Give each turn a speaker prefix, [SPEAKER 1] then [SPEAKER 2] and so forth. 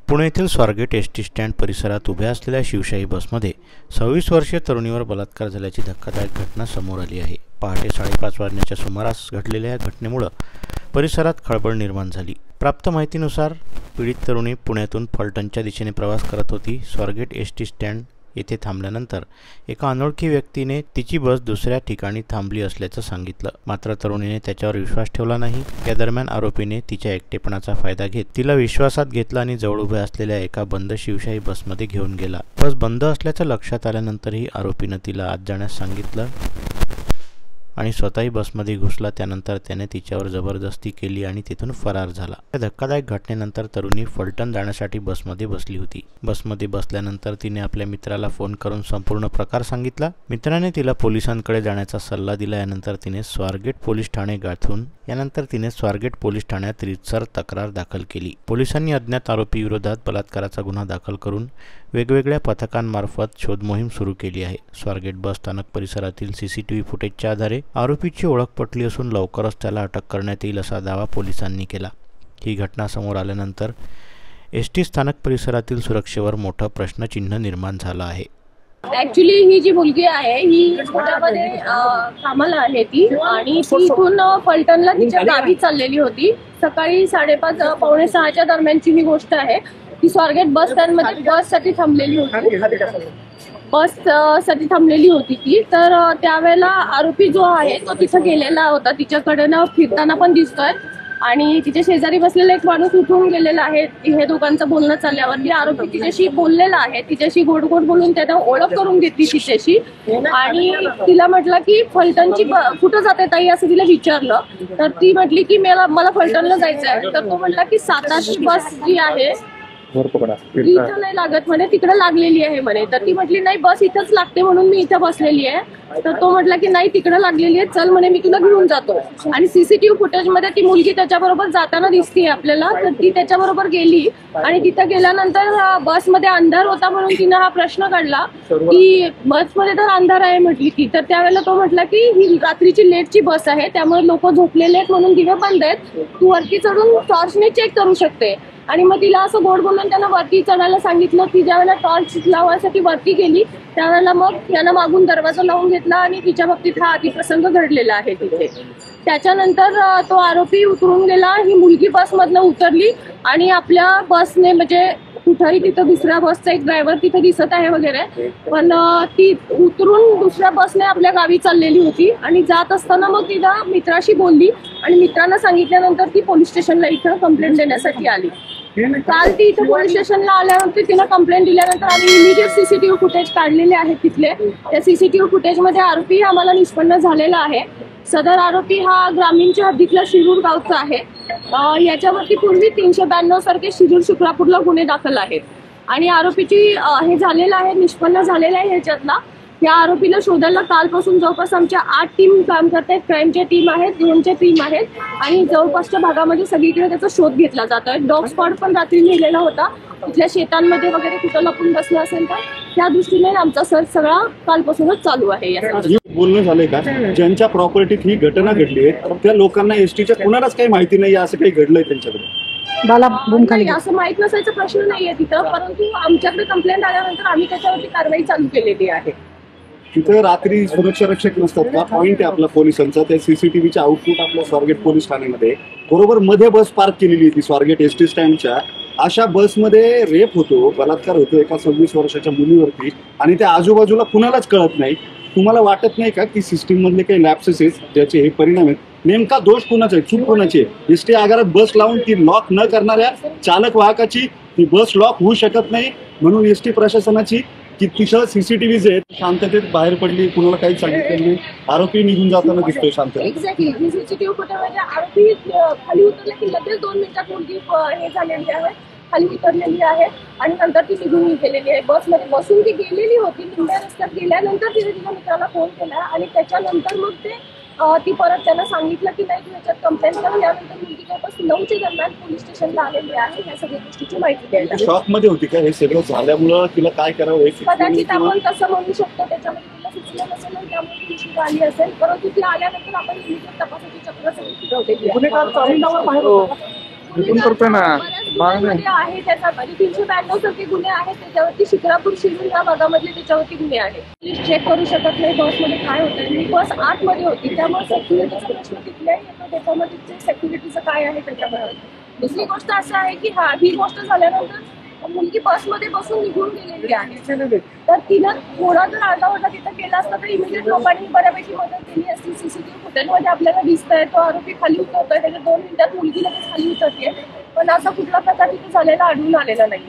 [SPEAKER 1] पुणे येथील Swargate ST stand परिसरात उभ्या असलेल्या शिवशाही बसमध्ये 26 वर्षीय तरुणीवर बलात्कार झाल्याची धक्कादायक घटना समोर आली आहे। पहाटे 5:30 वाजण्याच्या सुमारास घडलेल्या या घटनेमुळे परिसरात खळबळ निर्माण झाली। प्राप्त माहितीनुसार पीडित तरुणी पुण्यातून फलटणच्या दिशेने प्रवास करत होती। स्वारगेट एसटी स्टँड येथे थांबल्यानंतर एका अनोळखी व्यक्तीने तिची बस दुसऱ्या ठिकाणी थांबली असल्याचं सांगितलं, मात्र तरुणीने त्याच्यावर विश्वास ठेवला नाही। या दरम्यान आरोपीने तिच्या एकटेपणाचा फायदा घेत तिला विश्वासात घेतला आणि जवळ उभ्या असलेल्या एका बंद शिवशाही बसमध्ये घेऊन गेला। बस बंद असल्याचं लक्षात आल्यानंतरही आरोपीने तिला आत जाण्यास सांगितलं आणि स्वतःही बसमध्ये घुसला। त्यानंतर त्याने तिच्यावर जबरदस्ती केली आणि तिथून फरार झाला। या धक्कादायक घटनेनंतर तरुणी फलटण जाण्यासाठी बसमध्ये बसली होती। बसमध्ये बसल्यानंतर तिने आपल्या मित्राला फोन करून संपूर्ण प्रकार सांगितला। मित्राने तिला पोलिसांकडे जाण्याचा सल्ला दिला। यानंतर तिने स्वारगेट पोलीस ठाण्यात रीतसर तक्रार दाखल केली। पोलिसांनी अज्ञात आरोपी विरोधात बलात्काराचा गुन्हा दाखल करून वेगवेगळ्या पथकांमार्फत शोध मोहीम सुरू केली आहे। स्वारगेट बस स्थानक परिसरातील सीसीटीव्ही फुटेजच्या आधारे आरोपीची ओळख पटली असून लवकरच त्याला अटक करण्यात येईल असा दावा पोलिसांनी केला। ही घटना समोर आल्यानंतर एसटी स्थानक परिसरातील सुरक्षेवर मोठं प्रश्नचिन्ह निर्माण झालं आहे।
[SPEAKER 2] ऍक्च्युली ही जी मुलगी आहे ही पुण्यामध्ये कामाला आहे ती आणि ती इथून फलटणला तिच्या गावी चाललेली होती। सकाळी 5:30 पावणे 6च्या दरम्यानची ही गोष्ट आहे। ती स्वारगेट बस स्टँड मध्ये बससाठी थांबलेली होती ती। तर त्यावेळेला आरोपी जो आहे तो तिथे गेलेला होता, तिच्याकडे फिरताना पण दिसतोय आणि तिच्या शेजारी बसलेला एक माणूस उठून गेलेला आहे। हे दोघांचं बोलणं चालल्यावरती आरोपी तिच्याशी बोललेला आहे, तिच्याशी गोड गोड बोलून त्यानं ओळख करून घेतली तिच्याशी आणि तिला म्हटलं की फलटणची कुठं जाते ताई असं तिला विचारलं। तर ती म्हटली की मला फलटणला जायचं आहे। तर तो म्हटला की 7-8 बस जी आहे इथं नाही लागत म्हणे, तिकडे लागलेली आहे म्हणे। तर ती म्हटली नाही बस इथंच लागते म्हणून मी इथं बसलेली आहे। तर तो म्हटला की नाही तिकडे लागलेली आहे, चल म्हणे मी तुला घेऊन जातो। आणि सीसीटीव्ही फुटेज मध्ये ती मुलगी त्याच्याबरोबर जाताना दिसते आपल्याला। तर ती त्याच्याबरोबर गेली आणि तिथं गेल्यानंतर बसमध्ये अंधार होता म्हणून तिनं हा प्रश्न काढला की बसमध्ये तर अंधार आहे म्हटली ती। तर त्यावेळेला तो म्हटला की ही रात्रीची लेटची बस आहे त्यामुळे लोक झोपलेले आहेत म्हणून दिवे बंद आहेत, तू वरती चढून टॉर्चने चेक करू शकते। आणि मग तिला असं गोड बोलून त्यांना वरती चढायला सांगितलं। ती ज्यावेळेला टॉर्च लावायसाठी वरती गेली त्यावेळेला मग त्यानं मागून दरवाजा लावून घेतला आणि तिच्या बाबतीत हा अतिप्रसंग घडलेला आहे तिथे। त्याच्यानंतर तो आरोपी उतरून गेला। ही मुलगी बसमधनं उतरली आणि आपल्या बसने म्हणजे कुठेही तिथं दुसऱ्या बसचा एक ड्रायव्हर तिथे दिसत आहे वगैरे, पण ती उतरून दुसऱ्या बसने आपल्या गावी चाललेली होती आणि जात असताना मग तिला मित्राशी बोलली आणि मित्रांना सांगितल्यानंतर ती पोलीस स्टेशनला इथं कंप्लेंट देण्यासाठी आली। काल ती इथं पोलीस स्टेशनला आल्यानंतर तिनं कंप्लेंट दिल्यानंतर आम्ही इमिडिएट सीसीटीव्ही फुटेज काढलेले आहेत तिथले। त्या सीसीटीव्ही फुटेजमध्ये आरोपी आम्हाला निष्पन्न झालेला आहे। सदर आरोपी हा ग्रामीणच्या हद्दीतला शिरूर गावचा आहे। याच्यावरती पूर्वी 392 सारखे शिरूर शुक्रापूरला गुन्हे दाखल आहेत आणि आरोपीची हे झालेलं आहे, निष्पन्न झालेलं आहे। ह्याच्यातला या आरोपीला शोधायला कालपासून जवळपास आमच्या 8 टीम काम करतायत। क्राईमच्या टीम आहेत, ड्रोनच्या टीम आहेत आणि जवळपासच्या भागामध्ये सगळीकडे त्याचा शोध घेतला जातोय। डॉग स्पॉट पण रात्री नेलेला होता, तिथल्या शेतांमध्ये वगैरे कुठं लपून बसलं असेल तर त्या दृष्टीने आमचा सर्च सगळा कालपासूनच चालू आहे।
[SPEAKER 3] बोलणं झालंय का ज्यांच्या प्रॉपर्टीत ही घटना घडली आहे त्या लोकांना एसटीच्या कुणालाच काही माहिती नाही असं काही घडलंय त्यांच्याकडे?
[SPEAKER 2] असं माहित नसायचा प्रश्न नाहीये तिथं, परंतु आमच्याकडे कंप्लेंट आल्यानंतर आम्ही त्याच्यावरती कारवाई चालू केलेली आहे।
[SPEAKER 3] तिथं रात्री सुरक्षा रक्षक नसतात का? पॉईंट आहे आपला पोलिसांचा, त्या सीसीटीव्हीचा आउटपुट आपल्या स्वारगेट पोलीस ठाण्यामध्ये बरोबर मध्ये बस पार्क केलेली होती स्वारगेट एसटी स्टँडच्या। अशा बसमध्ये रेप होतो, बलात्कार होतो एका 26 वर्षाच्या मुलीवरती आणि त्या आजूबाजूला कुणालाच कळत नाही। तुम्हाला वाटत नाही का की सिस्टीम मधले काही लॅप्सेस ज्याचे हे परिणाम आहेत, नेमका दोष कुणाचा आहे, चूक कुणाची आहे? एसटी आगारात बस लावून ती लॉक न करणाऱ्या चालक वाहकाची ती बस लॉक होऊ शकत नाही म्हणून एसटी प्रशासनाची कितीशा सीसीटीव्ही आहेत शांततेत बाहेर पडली, कुणाला काहीच सांगितलं नाही, आरोपी निघून जाताना दिसतोय शांततेत।
[SPEAKER 2] एक्झॅक्टली सीसीटीव्ही फुटेजमध्ये आरोपी खाली उतरले की लगेच 2 मिनिटात मुलगी हे झालेली आहे, खाली उतरलेली आहे आणि नंतर ती निघून गेलेली आहे। बसमध्ये बसून ती गेलेली होती, निम्म्या रस्त्यात गेल्यानंतर तिने तिच्या मित्राला फोन केला आणि त्याच्यानंतर मग ती परत त्यांना सांगितलं की नाही तू याच्यात कंप्लेंट करा। यानंतर मुलगी जवळपास 9च्या दरम्यान पोलीस स्टेशनला आलेली आहे या सगळ्या गोष्टीची माहिती द्यायला।
[SPEAKER 3] शॉक मध्ये होती का हे सगळं झाल्यामुळं तिला काय करावं हे
[SPEAKER 2] कदाचित आपण तसं म्हणू शकतो, त्याच्यामध्ये तिला सुचलं नसेल आणि त्यामुळे ती उशीर आली असेल, परंतु ती आल्यानंतर आपण इमिडिएट तपासाची चक्र सगळी फिरवलेली आहे।
[SPEAKER 4] इथून करतोय ना माग नाही.
[SPEAKER 2] आहे त्याच्यामध्ये 392 सारखे गुन्हे आहेत त्याच्यावरती. शिक्रापूर शिरूर या भागामधले त्याच्यावरती गुन्हे आहेत. पोलीस चेक करू शकत नाही बसमध्ये काय होतं. मी बस आतमध्ये होती त्यामुळे सेक्युरिटीचा प्रश्न तिथल्याही येतो. त्याच्यामध्ये सेक्युरिटीचं काय आहे त्याच्यामध्ये. दुसरी गोष्ट असं आहे की ही गोष्ट झाल्यानंतर मुलगी बसमध्ये बसून निघून गेलेली आहे. तर तिनं थोडा जर आरडाओरडा तिथं केला असता तर इमिडिएट लोकांनी बऱ्यापैकी मदत केली असती. सीसीटीव्ही फुटेजमध्ये आपल्याला दिसतंय तो आरोपी खाली उतरतोय. त्याच्या 2 मिनिटात मुलगी लगेच खाली उतरते. पण असा कुठला प्रकार तिथे झालेला आढळून आलेला नाही.